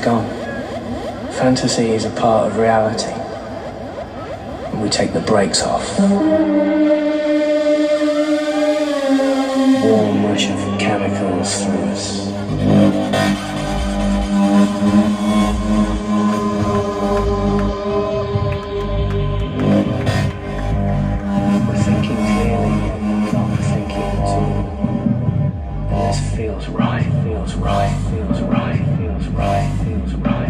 gone. Fantasy is a part of reality. And we take the brakes off. Warm rush of chemicals through us. We're thinking clearly, not thinking at all. And this feels right, feels right, feels right, feels right, feels right.